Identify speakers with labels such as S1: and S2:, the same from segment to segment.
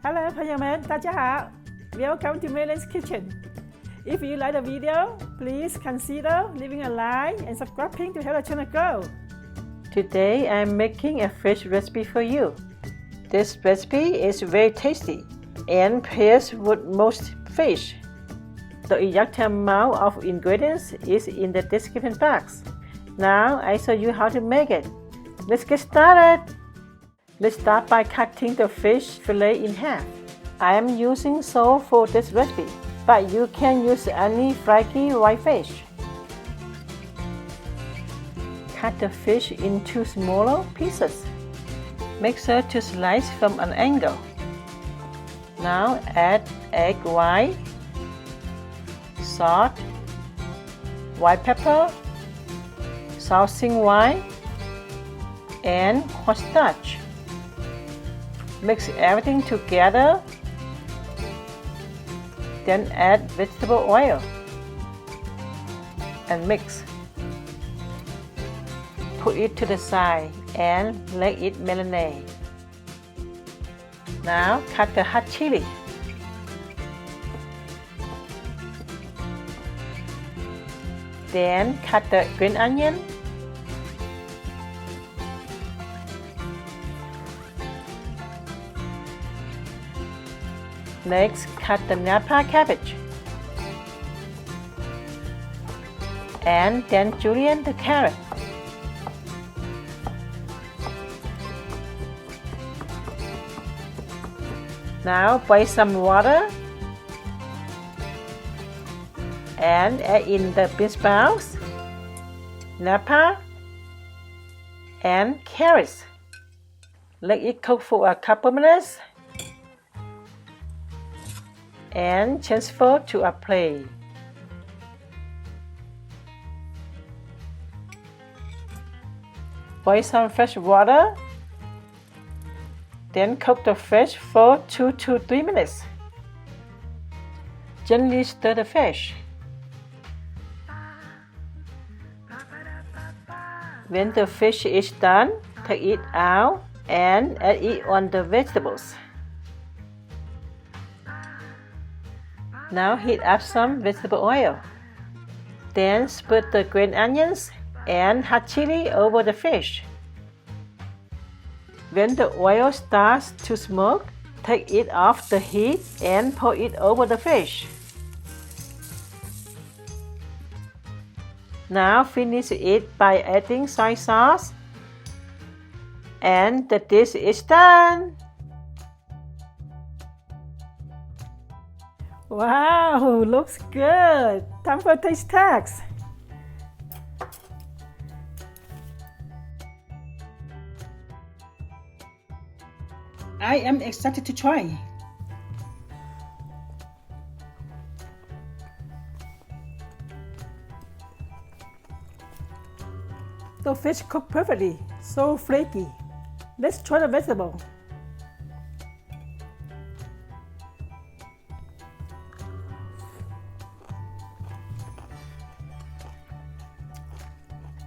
S1: Hello 朋友们，大家好 Welcome to Marinade's Kitchen. If you like the video, please consider leaving a like and subscribing to help the channel grow.
S2: Today I'm making a fish recipe for you. This recipe is very tasty and pairs with most fish. The exact amount of ingredients is in the description box. Now I show you how to make it. Let's get started. Let's start by cutting the fish fillet in half. I am using sole for this recipe, but you can use any flaky white fish. Cut the fish into smaller pieces. Make sure to slice from an angle. Now add egg white, salt, white pepper, Shaohsing wine, and cornstarch. Mix everything together. Then add vegetable oil and mix. Put it to the side and let it marinate. Now cut the hot chili. Then cut the green onion. Next, cut the Napa Cabbage. And then julienne the carrot. Now boil some water and add in the bean sprouts, Napa, and carrots. Let it cook for a couple minutes and transfer to a plate. Boil some fresh water. Then cook the fish for 2 to 3 minutes. Gently stir the fish. When the fish is done, take it out and add it on the vegetables. Now heat up some vegetable oil. Then spread the green onions and hot chili over the fish. When the oil starts to smoke, take it off the heat and pour it over the fish. Now finish it by adding soy sauce. And the dish is done.
S1: Wow, looks good. Time for taste test. I am excited to try. The fish cooked perfectly, so flaky. Let's try the vegetable.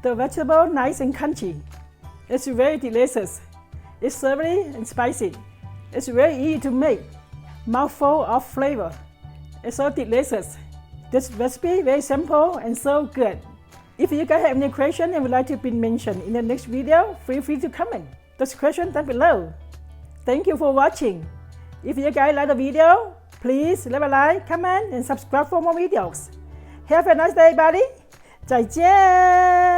S1: The vegetable nice and crunchy. It's very delicious. It's savory and spicy. It's very easy to make. Mouthful of flavor. It's so delicious. This recipe very simple and so good. If you guys have any question and would like to be mentioned in the next video, feel free to comment those questions down below. Thank you for watching. If you guys like the video, please leave a like, comment, and subscribe for more videos. Have a nice day, buddy. 再见。